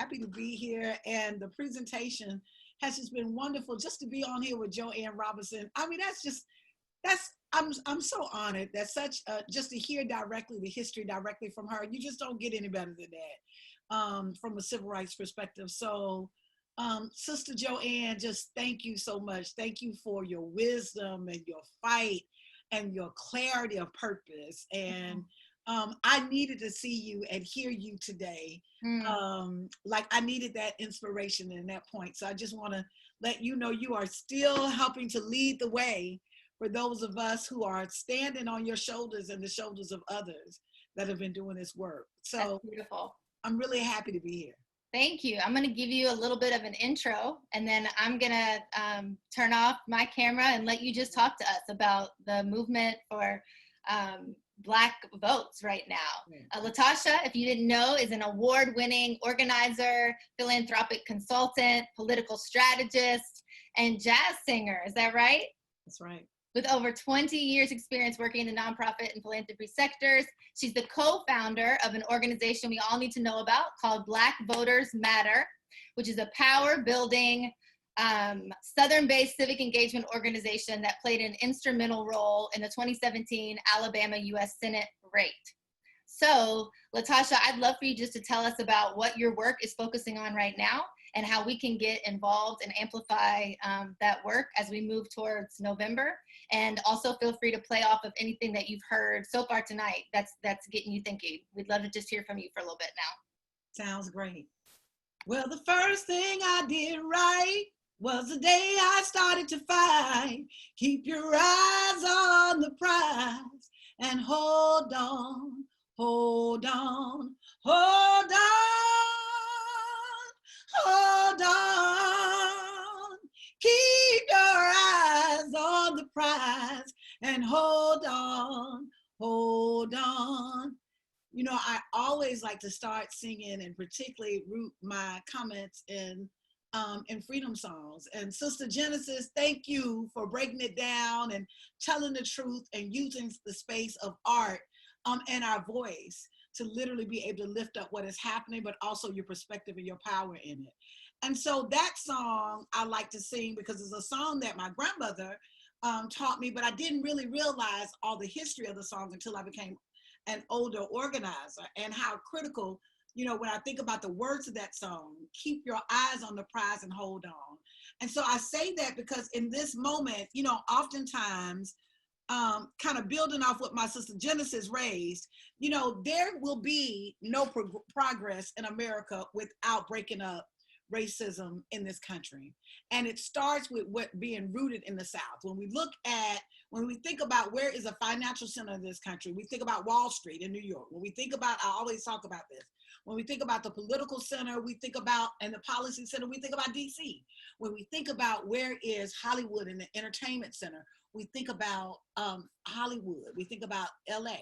happy to be here. And the presentation has just been wonderful just to be on here with Joanne Robinson. I mean, I'm so honored that just to hear directly the history directly from her. You just don't get any better than that from a civil rights perspective. So Sister Joanne, just thank you so much. Thank you for your wisdom and your fight and your clarity of purpose. And I needed to see you and hear you today. Like I needed that inspiration in that point. So I just want to let you know you are still helping to lead the way for those of us who are standing on your shoulders and the shoulders of others that have been doing this work. So that's beautiful. I'm really happy to be here. Thank you. I'm going to give you a little bit of an intro, and then I'm going to turn off my camera and let you just talk to us about the movement for Black votes right now. LaTosha, if you didn't know, is an award-winning organizer, philanthropic consultant, political strategist, and jazz singer. Is that right? That's right. With over 20 years experience working in the nonprofit and philanthropy sectors. She's the co-founder of an organization we all need to know about called Black Voters Matter, which is a power-building, Southern-based civic engagement organization that played an instrumental role in the 2017 Alabama U.S. Senate race. So, LaTosha, I'd love for you just to tell us about what your work is focusing on right now and how we can get involved and amplify that work as we move towards November. And also feel free to play off of anything that you've heard so far tonight that's getting you thinking. We'd love to just hear from you for a little bit now. Sounds great. Well, the first thing I did right was the day I started to fight. Keep your eyes on the prize and hold on, hold on, hold on, hold on. Keep your eyes on the prize and hold on, hold on. You know, I always like to start singing and particularly root my comments in freedom songs. And Sister Genesis, thank you for breaking it down and telling the truth and using the space of art and our voice to literally be able to lift up what is happening, but also your perspective and your power in it. And so that song I like to sing because it's a song that my grandmother taught me, but I didn't really realize all the history of the song until I became an older organizer and how critical, you know, when I think about the words of that song, keep your eyes on the prize and hold on. And so I say that because in this moment, you know, oftentimes, kind of building off what my sister Genesis raised, you know, there will be no progress in America without breaking up racism in this country. And it starts with what being rooted in the South. When we think about where is a financial center in this country, we think about Wall Street in New York. When we think about, I always talk about this, when we think about the political center, we think about, and the policy center, we think about DC. When we think about where is Hollywood and the entertainment center, we think about Hollywood, we think about LA.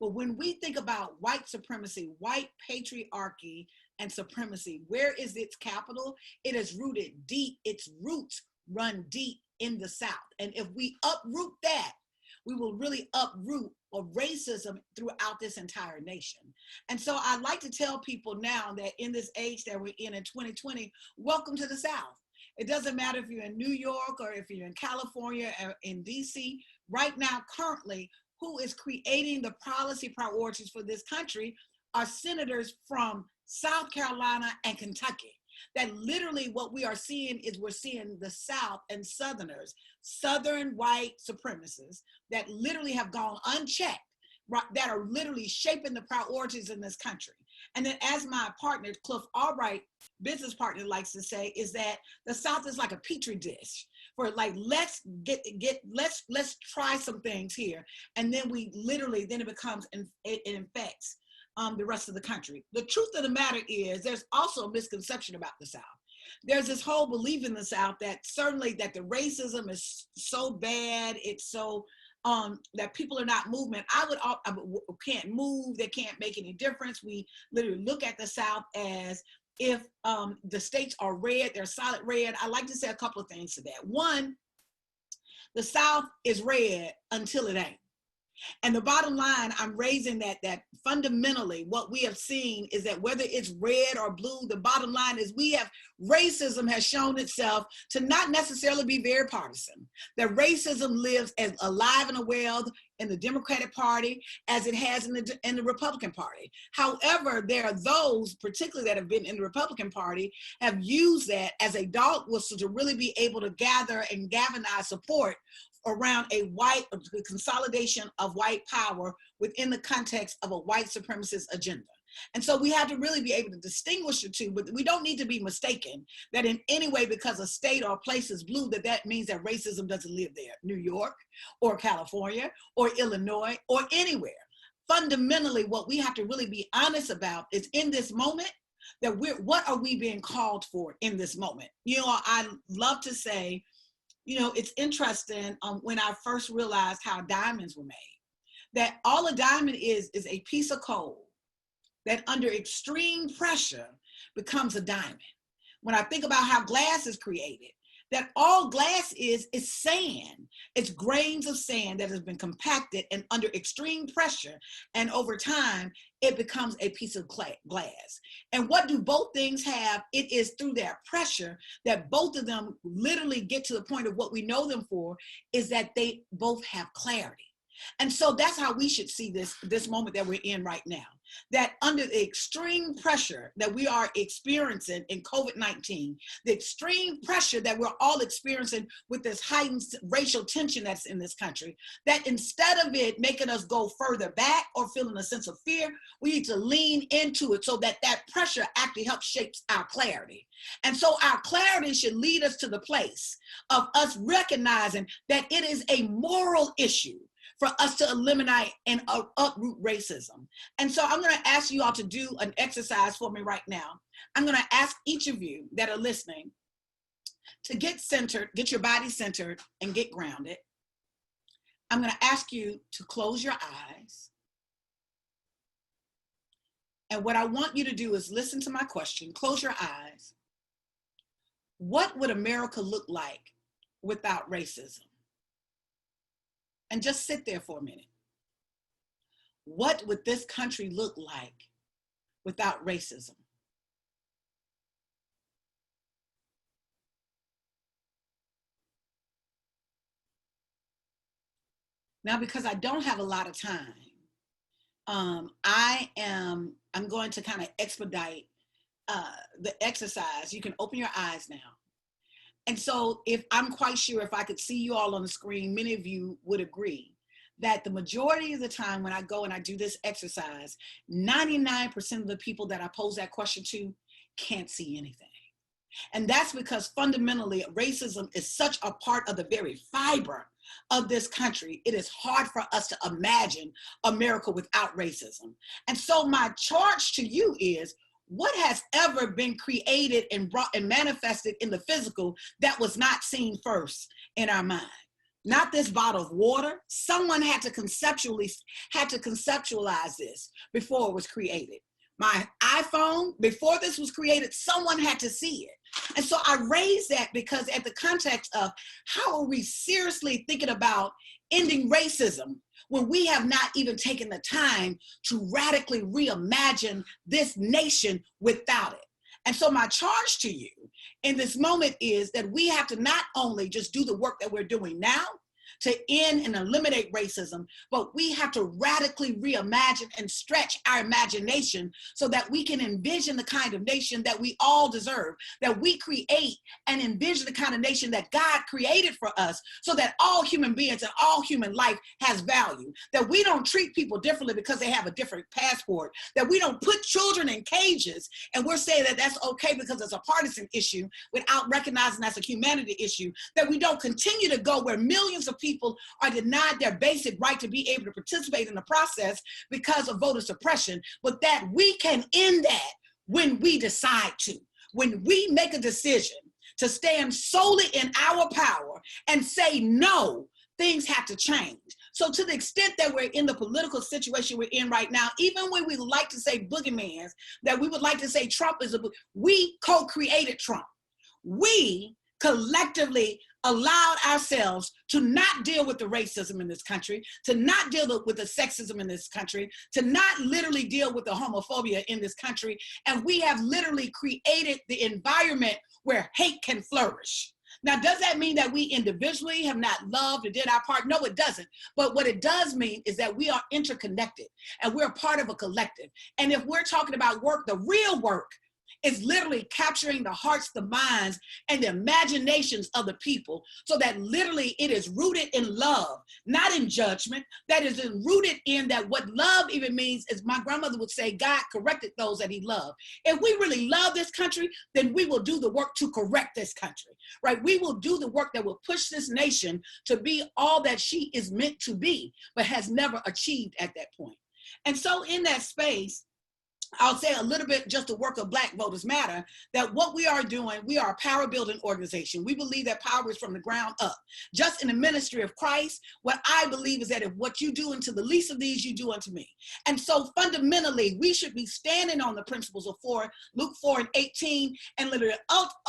But when we think about white supremacy, white patriarchy and supremacy, where is its capital? It is rooted deep, its roots run deep in the South. And if we uproot that, we will really uproot racism throughout this entire nation. And so I like to tell people now that in this age that we're in 2020, welcome to the South. It doesn't matter if you're in New York or if you're in California or in DC. Right now, currently, who is creating the policy priorities for this country are senators from South Carolina and Kentucky. That literally what we are seeing is we're seeing the South and Southerners, Southern white supremacists that literally have gone unchecked, that are literally shaping the priorities in this country. And then as my partner, Cliff Albright, business partner likes to say, is that the South is like a petri dish for like, let's try some things here. And then then it becomes, it infects the rest of the country. The truth of the matter is there's also a misconception about the South. There's this whole belief in the South that certainly that the racism is so bad, it's so, that people are not moving. I can't move, they can't make any difference. We literally look at the South as if the states are red, they're solid red. I like to say a couple of things to that. One, the South is red until it ain't. And the bottom line, I'm raising that fundamentally what we have seen is that whether it's red or blue, the bottom line is racism has shown itself to not necessarily be very partisan. That racism lives as alive and well in the Democratic Party as it has in the Republican Party. However, there are those, particularly that have been in the Republican Party, have used that as a dog whistle to really be able to gather and galvanize support around a consolidation of white power within the context of a white supremacist agenda. And so we have to really be able to distinguish the two, but we don't need to be mistaken that in any way, because a state or a place is blue, that means that racism doesn't live there. New York or California or Illinois or anywhere. Fundamentally, what we have to really be honest about is in this moment, that what are we being called for in this moment? You know, I love to say, you know, it's interesting when I first realized how diamonds were made, that all a diamond is a piece of coal that under extreme pressure becomes a diamond. When I think about how glass is created, that all glass is sand. It's grains of sand that has been compacted and under extreme pressure. And over time, it becomes a piece of glass. And what do both things have? It is through that pressure that both of them literally get to the point of what we know them for, is that they both have clarity. And so that's how we should see this moment that we're in right now, that under the extreme pressure that we are experiencing in COVID-19, the extreme pressure that we're all experiencing with this heightened racial tension that's in this country, that instead of it making us go further back or feeling a sense of fear, we need to lean into it so that pressure actually helps shape our clarity. And so our clarity should lead us to the place of us recognizing that it is a moral issue for us to eliminate and uproot racism. And so I'm going to ask you all to do an exercise for me right now. I'm going to ask each of you that are listening to get centered, get your body centered, and get grounded. I'm going to ask you to close your eyes. And what I want you to do is listen to my question. Close your eyes. What would America look like without racism? And just sit there for a minute. What would this country look like without racism? Now, because I don't have a lot of time, I'm going to kind of expedite the exercise. You can open your eyes now. And so I'm quite sure if I could see you all on the screen, many of you would agree that the majority of the time when I go and I do this exercise, 99% of the people that I pose that question to can't see anything. And that's because fundamentally racism is such a part of the very fiber of this country. It is hard for us to imagine America without racism. And so my charge to you is, what has ever been created and brought and manifested in the physical that was not seen first in our mind? Not this bottle of water. Someone had to conceptualize this before it was created. My iPhone, before this was created, someone had to see it. And so I raise that because at the context of how are we seriously thinking about ending racism when we have not even taken the time to radically reimagine this nation without it. And so my charge to you in this moment is that we have to not only just do the work that we're doing now to end and eliminate racism, but we have to radically reimagine and stretch our imagination so that we can envision the kind of nation that we all deserve, that we create and envision the kind of nation that God created for us so that all human beings and all human life has value, that we don't treat people differently because they have a different passport, that we don't put children in cages and we're saying that that's okay because it's a partisan issue without recognizing that's a humanity issue, that we don't continue to go where millions of people are denied their basic right to be able to participate in the process because of voter suppression, but that we can end that when we decide to, when we make a decision to stand solely in our power and say, no, things have to change. So to the extent that we're in the political situation we're in right now, even when we like to say boogeymans, that we would like to say Trump is we co-created Trump. We collectively allowed ourselves to not deal with the racism in this country, to not deal with the sexism in this country, to not literally deal with the homophobia in this country. And we have literally created the environment where hate can flourish. Now, does that mean that we individually have not loved or did our part? No, it doesn't. But what it does mean is that we are interconnected and we're part of a collective. And if we're talking about work, the real work is literally capturing the hearts, the minds, and the imaginations of the people so that literally it is rooted in love, not in judgment. That is rooted in that what love even means is, my grandmother would say, God corrected those that he loved. If we really love this country, then we will do the work to correct this country, right? We will do the work that will push this nation to be all that she is meant to be, but has never achieved at that point. And so in that space, I'll say a little bit just the work of Black Voters Matter, that what we are doing, we are a power building organization. We believe that power is from the ground up. Just in the ministry of Christ, what I believe is that if what you do unto the least of these, you do unto me. And so fundamentally, we should be standing on the principles of Luke 4:18, and literally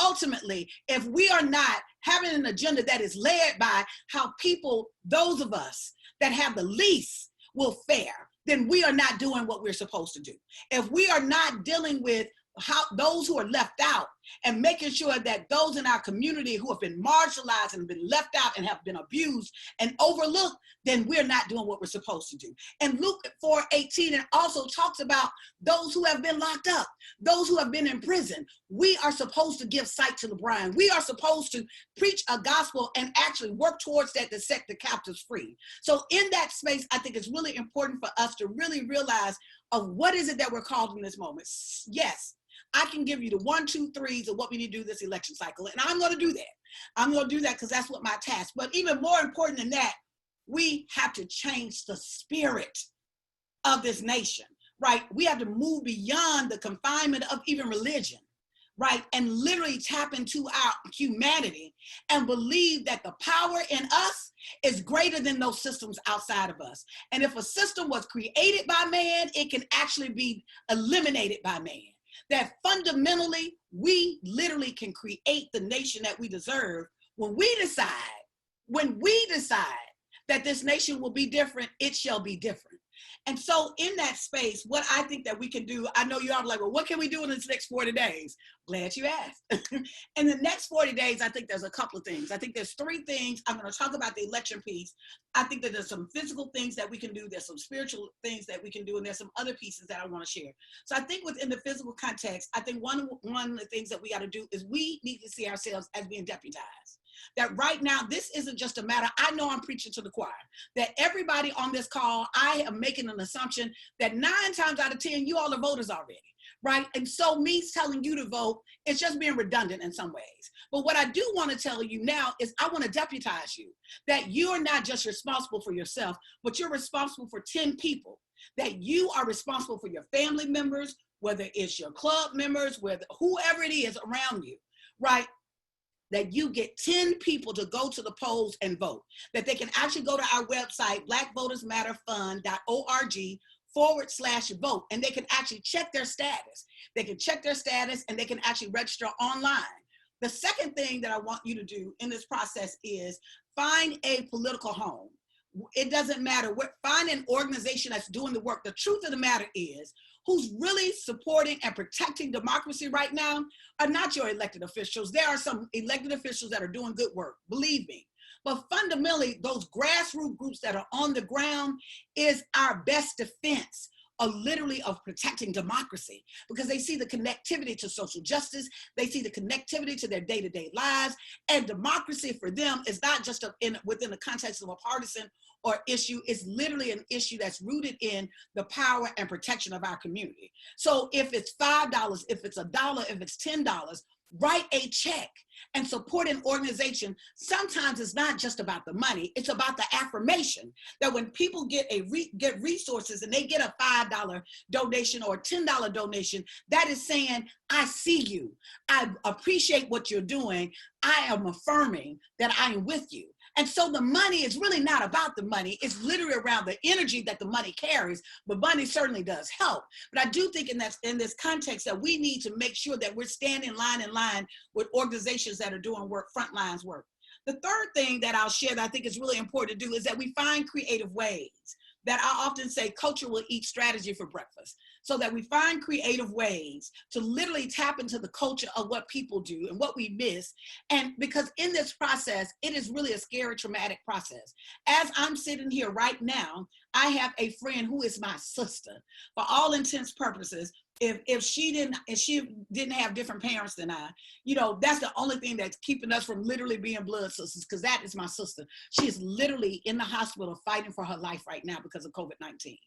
ultimately, if we are not having an agenda that is led by how people, those of us that have the least will fare, then we are not doing what we're supposed to do. If we are not dealing with how those who are left out and making sure that those in our community who have been marginalized and been left out and have been abused and overlooked, then we're not doing what we're supposed to do. And Luke 4:18, it also talks about those who have been locked up, those who have been in prison. We are supposed to give sight to the blind. We are supposed to preach a gospel and actually work towards that to set the captives free. So in that space, I think it's really important for us to really realize of what is it that we're called in this moment. Yes, I can give you the 1, 2, 3s of what we need to do this election cycle. And I'm going to do that. I'm going to do that because that's what my task. But even more important than that, we have to change the spirit of this nation, right? We have to move beyond the confinement of even religion, right? And literally tap into our humanity and believe that the power in us is greater than those systems outside of us. And if a system was created by man, it can actually be eliminated by man. That fundamentally, we literally can create the nation that we deserve when we decide that this nation will be different, it shall be different. And so in that space, what I think that we can do, I know you're all like, well, what can we do in this next 40 days? Glad you asked. In the next 40 days, I think there's a couple of things. I think there's 3 things. I'm going to talk about the election piece. I think that there's some physical things that we can do. There's some spiritual things that we can do. And there's some other pieces that I want to share. So I think within the physical context, I think one of the things that we got to do is we need to see ourselves as being deputized. That right now, this isn't just a matter, I know I'm preaching to the choir, that everybody on this call, I am making an assumption that 9 times out of 10, you all are voters already, right? And so me telling you to vote, it's just being redundant in some ways. But what I do want to tell you now is I want to deputize you, that you are not just responsible for yourself, but you're responsible for 10 people, that you are responsible for your family members, whether it's your club members, whether whoever it is around you, right? That you get 10 people to go to the polls and vote, that they can actually go to our website, blackvotersmatterfund.org/vote, and they can actually check their status. They can check their status and they can actually register online. The second thing that I want you to do in this process is find a political home. It doesn't matter what, find an organization that's doing the work. The truth of the matter is, who's really supporting and protecting democracy right now are not your elected officials. There are some elected officials that are doing good work, believe me. But fundamentally, those grassroots groups that are on the ground is our best defense of literally of protecting democracy, because they see the connectivity to social justice, they see the connectivity to their day-to-day lives, and democracy for them is not just within the context of a partisan or issue, it's literally an issue that's rooted in the power and protection of our community. So if it's $5, if it's $1, if it's $10, write a check and support an organization. Sometimes it's not just about the money, it's about the affirmation that when people get resources and they get a $5 donation or a $10 donation, that is saying, I see you, I appreciate what you're doing, I am affirming that I am with you. And so the money is really not about the money. It's literally around the energy that the money carries, but money certainly does help. But I do think in this context that we need to make sure that we're standing line in line with organizations that are doing work, front lines work. The third thing that I'll share that I think is really important to do is that we find creative ways. That I often say culture will eat strategy for breakfast. So that we find creative ways to literally tap into the culture of what people do and what we miss. And because in this process, it is really a scary, traumatic process. As I'm sitting here right now, I have a friend who is my sister. For all intents purposes, if she didn't have different parents than I, that's the only thing that's keeping us from literally being blood sisters, because that is my sister. She is literally in the hospital fighting for her life right now because of COVID-19.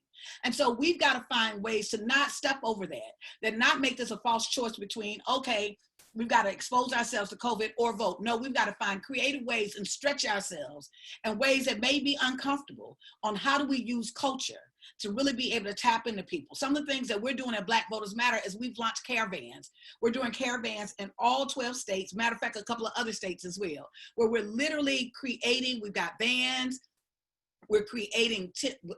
And so we've got to find ways to not step over that not make this a false choice between, okay, we've got to expose ourselves to COVID or vote. No, we've got to find creative ways and stretch ourselves in ways that may be uncomfortable on how do we use culture to really be able to tap into people. Some of the things that we're doing at Black Voters Matter is we've launched caravans. We're doing caravans in all 12 states. Matter of fact, a couple of other states as well, where we're literally creating, we've got vans, we're creating,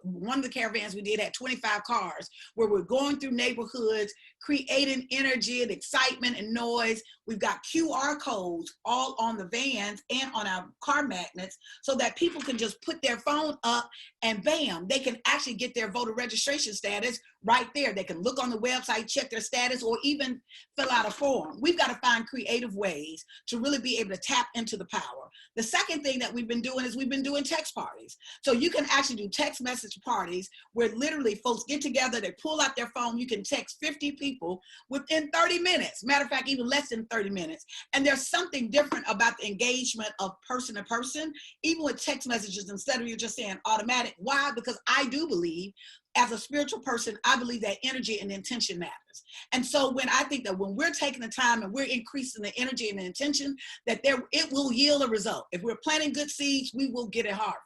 one of the caravans we did had 25 cars, where we're going through neighborhoods, creating energy and excitement and noise. We've got QR codes all on the vans and on our car magnets so that people can just put their phone up and bam, they can actually get their voter registration status right there. They can look on the website, check their status, or even fill out a form. We've got to find creative ways to really be able to tap into the power. The second thing that we've been doing is we've been doing text parties. So you can actually do text message parties where literally folks get together, they pull out their phone, you can text 50 people within 30 minutes. Matter of fact, even less than 30 minutes. And there's something different about the engagement of person to person, even with text messages, instead of you just saying automatic. Why? Because I do believe, as a spiritual person, I believe that energy and intention matters. And so when I think that when we're taking the time and we're increasing the energy and the intention, that it will yield a result. If we're planting good seeds, we will get a harvest.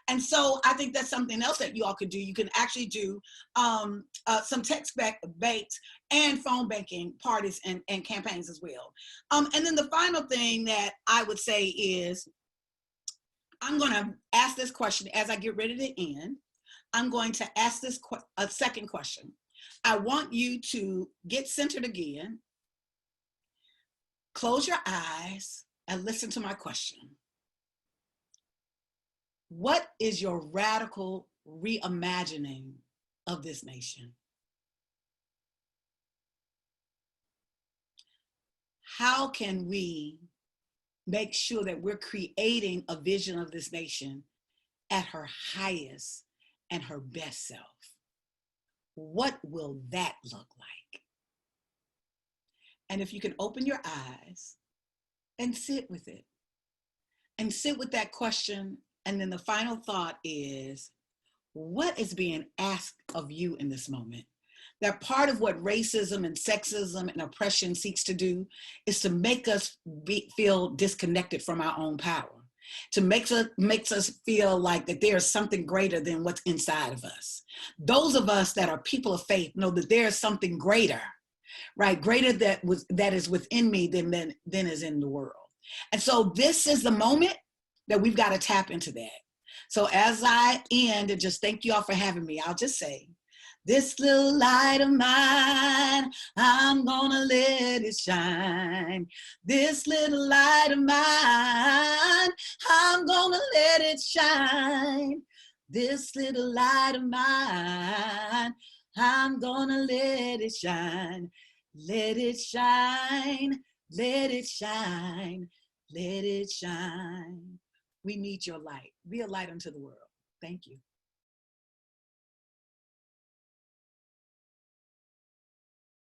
And so I think that's something else that you all could do. You can actually do some text banks and phone banking parties and campaigns as well. And then the final thing that I would say is, I'm going to ask this question as I get ready to end. I'm going to ask this a second question. I want you to get centered again, close your eyes, and listen to my question. What is your radical reimagining of this nation? How can we make sure that we're creating a vision of this nation at her highest and her best self? What will that look like? And if you can open your eyes and sit with it, and sit with that question, and then the final thought is, what is being asked of you in this moment? That part of what racism and sexism and oppression seeks to do is to make us feel disconnected from our own power, to makes us feel like that there is something greater than what's inside of us. Those of us that are people of faith know that there is something greater, right? Greater that is within me than is in the world. And so this is the moment that we've got to tap into that. So as I end, and just thank you all for having me, I'll just say, this little light of mine, I'm gonna let it shine. This little light of mine, I'm gonna let it shine. This little light of mine, I'm gonna let it shine. Let it shine, let it shine, let it shine. We need your light. Be a light unto the world. Thank you.